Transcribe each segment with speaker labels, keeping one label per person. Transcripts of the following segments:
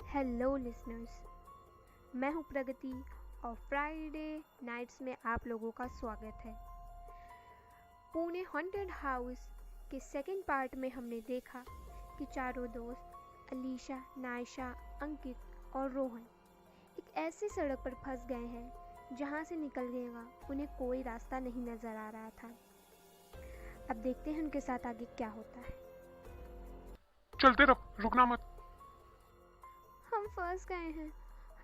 Speaker 1: Hello listeners, मैं हूं प्रगति और फ्राइडे नाइट्स में आप लोगों का स्वागत है। पुणे हॉन्टेड हाउस के सेकंड पार्ट में हमने देखा कि चारों दोस्त अलीशा, नायशा, अंकित और रोहन एक ऐसी सड़क पर फंस गए हैं जहां से निकलने का उन्हें कोई रास्ता नहीं नज़र आ रहा था। अब देखते हैं उनके साथ आगे क्या होता है।
Speaker 2: चलते रहो, रुकना मत।
Speaker 1: हम फंस गए हैं।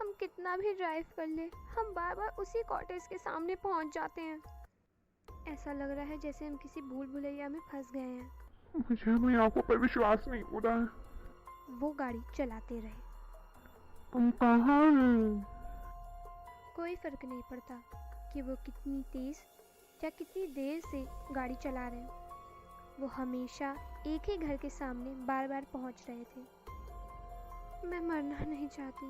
Speaker 1: हम कितना भी ड्राइव कर ले, हम बार बार उसी कॉटेज के सामने पहुंच जाते हैं। ऐसा लग रहा है जैसे हम किसी भूल भुलैया में फंस गए हैं।
Speaker 2: मुझे अपनी आंखों पर विश्वास नहीं हो रहा है।
Speaker 1: वो गाड़ी चलाते रहे।
Speaker 2: तुम कहाँ हो?
Speaker 1: कोई फर्क नहीं पड़ता कि वो कितनी तेज या कितनी देर से गाड़ी चला रहे हैं। वो हमेशा एक ही घर के सामने बार बार पहुंच रहे थे। मैं मरना नहीं चाहती।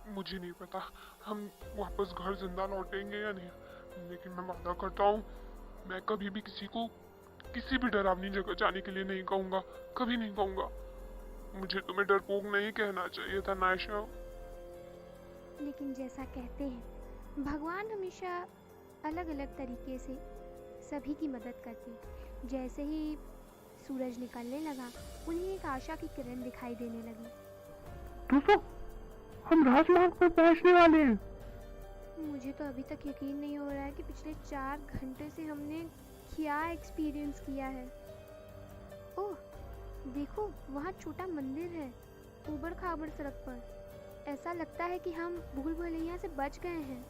Speaker 2: मुझे नहीं पता हम वापस घर जिंदा लौटेंगे या नहीं, लेकिन मैं वादा करता हूँ मैं कभी भी किसी को किसी भी डरावनी जगह जाने के लिए नहीं कहूँगा, कभी नहीं कहूँगा। मुझे तुम्हें डरपोक नहीं कहना चाहिए था नायशा।
Speaker 1: लेकिन जैसा कहते हैं, भगवान हमेशा अलग अलग तरीके से सभी की मदद करते। जैसे ही सूरज निकलने लगा, उन्हें एक आशा की किरण दिखाई देने लगी।
Speaker 2: दोस्तों, हम राजमार्ग पर पहुंचने वाले हैं।
Speaker 1: मुझे तो अभी तक यकीन नहीं हो रहा है कि पिछले 4 घंटे से हमने क्या एक्सपीरियंस किया है। ओह, देखो वहाँ छोटा मंदिर है, ऊबड़ खाबड़ सड़क पर। ऐसा लगता है कि हम भूल भुलैया से बच गए हैं।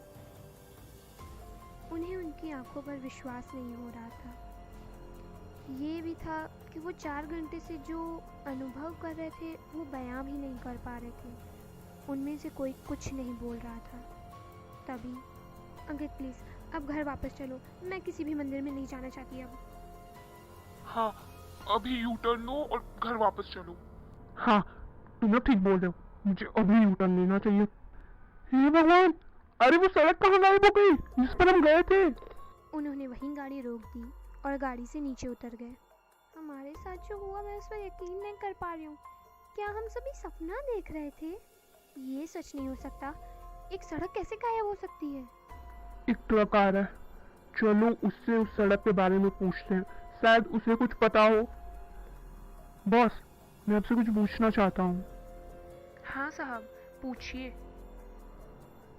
Speaker 1: उन्हें उनकी आंखों पर विश्वास नहीं हो रहा था। ये भी था कि वो 4 घंटे से जो अनुभव कर रहे थे वो बयां भी नहीं कर पा रहे थे। उनमें से कोई कुछ नहीं बोल रहा था। तभी अंकित प्लीज अब घर वापस चलो, मैं किसी भी मंदिर में नहीं जाना चाहती अब।
Speaker 2: हाँ, अभी यू टर्न लो और घर वापस चलो। हाँ, तुम लोग ठीक बोल रहे हो, मुझे अभी यू टर्न लेना चाहिए। हे भगवान, अरे वो सड़क कहाँ गायब हो गई जिस पर हम गए थे?
Speaker 1: उन्होंने वहीं गाड़ी रोक दी और गाड़ी से नीचे उतर गए। हमारे साथ जो हुआ मैं उस पर यकीन नहीं कर पा रही हूँ। क्या हम सभी सपना देख रहे थे? ये सच नहीं हो सकता। एक सड़क कैसे गायब हो सकती है?
Speaker 2: एक ट्रक आ रहा है, चलो उससे उस सड़क के बारे में पूछते हैं, शायद उसे कुछ पता हो। बॉस, मैं आपसे कुछ पूछना चाहता हूँ।
Speaker 3: हाँ साहब, पूछिए।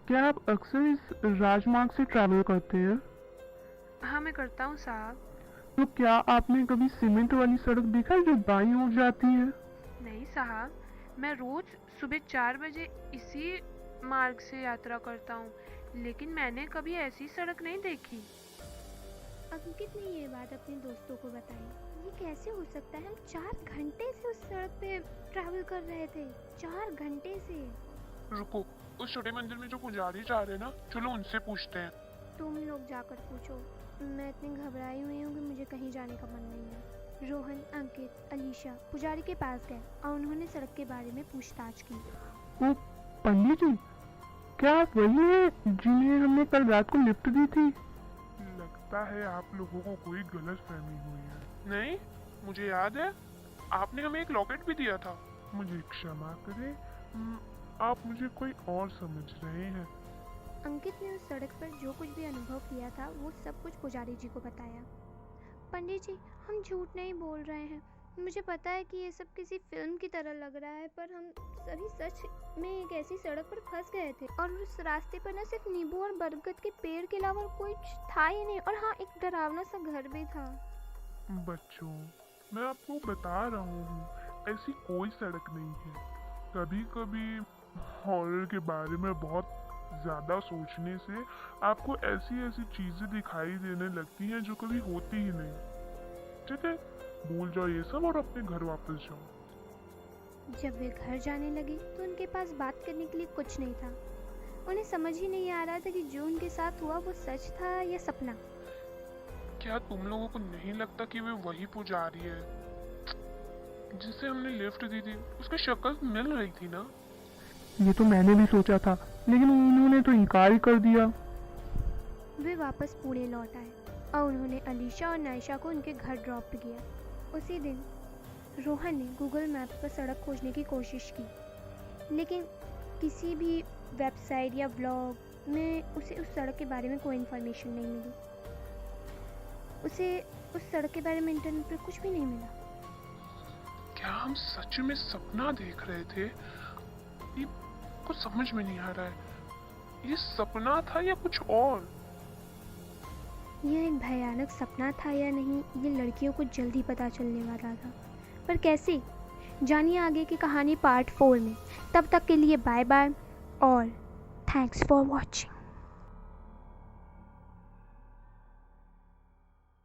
Speaker 2: क्या आप अक्सर इस राजमार्ग से ट्रैवल करते हैं?
Speaker 3: हाँ, मैं करता हूँ साहब।
Speaker 2: तो क्या आपने कभी सीमेंट वाली सड़क देखा है जो बाईं ओर जाती है?
Speaker 3: नहीं साहब, मैं रोज सुबह 4 बजे इसी मार्ग से यात्रा करता हूँ, लेकिन मैंने कभी ऐसी सड़क नहीं देखी।
Speaker 1: अंकित ने ये बात अपने दोस्तों को बताई। ये कैसे हो सकता है? हम 4 घंटे से उस सड़क पे ट्रैवल कर रहे थे। 4 घंटे से।
Speaker 2: रुको, उस छोटे मंदिर में जो पुजारी जा रहे हैं ना, चलो उनसे पूछते हैं।
Speaker 1: तुम लोग जाकर पूछो। मैं इतनी घबराई हुई हूँ कि मुझे कहीं जाने का मन नहीं है। रोहन, अंकित, अलीशा पुजारी के पास गए और उन्होंने सड़क के बारे में पूछताछ की।
Speaker 2: ओ पंडित जी, क्या आप वही हैं जिन्हें हमने कल रात को लिफ्ट दी थी? लगता है आप लोगों को कोई गलतफहमी हुई है। नहीं, मुझे याद है, आपने हमें एक लॉकेट भी दिया था। मुझे क्षमा करें, आप मुझे कोई और समझ रहे हैं।
Speaker 1: अंकित ने उस सड़क पर जो कुछ भी अनुभव किया था वो सब कुछ पुजारी जी को बताया। पंडित जी, हम झूठ नहीं बोल रहे हैं। मुझे पता है कि ये सब किसी फिल्म की तरह लग रहा है, पर हम सभी सच में एक ऐसी सड़क पर फंस गए थे और उस रास्ते पर न सिर्फ नींबू और बरगद के पेड़ के अलावा कोई था ही नहीं। और हाँ, एक डरावना सा घर भी था।
Speaker 2: बच्चों, मैं आपको बता रहा हूँ, ऐसी कोई सड़क नहीं है। कभी कभी हॉरर के बारे में बहुत ज्यादा सोचने से आपको ऐसी ऐसी चीजें दिखाई देने लगती हैं जो कभी होती ही नहीं। ठीक है, भूल जाओ ये सब और अपने घर वापस जाओ।
Speaker 1: जब वे घर जाने लगे तो उनके पास बात करने के लिए कुछ नहीं था। उन्हें समझ ही नहीं आ रहा था कि जो उनके साथ हुआ वो सच था या सपना।
Speaker 2: क्या तुम लोगों को नहीं लगता कि वे वही पुजारी है जिसे हमने लिफ्ट दी थी? उसकी शक्ल मिल रही थी ना? ये तो मैंने भी सोचा था, लेकिन उन्होंने तो इनकार ही कर दिया।
Speaker 1: वे वापस पुणे लौट आए और उन्होंने अलीशा और नायशा को उनके घर ड्रॉप किया। उसी दिन रोहन ने गूगल मैप पर सड़क खोजने की कोशिश की, लेकिन किसी भी वेबसाइट या ब्लॉग में उसे उस सड़क के बारे में कोई इन्फॉर्मेशन नहीं मिली। उसे उस सड़क के बारे में इंटरनेट पर कुछ भी नहीं मिला।
Speaker 2: क्या हम सच में सपना देख रहे थे? ये कुछ समझ में नहीं आ रहा है। ये सपना था या कुछ और?
Speaker 1: यह एक भयानक सपना था या नहीं, ये लड़कियों को जल्दी पता चलने वाला था, पर कैसे? जानिए आगे की कहानी पार्ट 4 में। तब तक के लिए बाय बाय और थैंक्स फॉर वॉचिंग।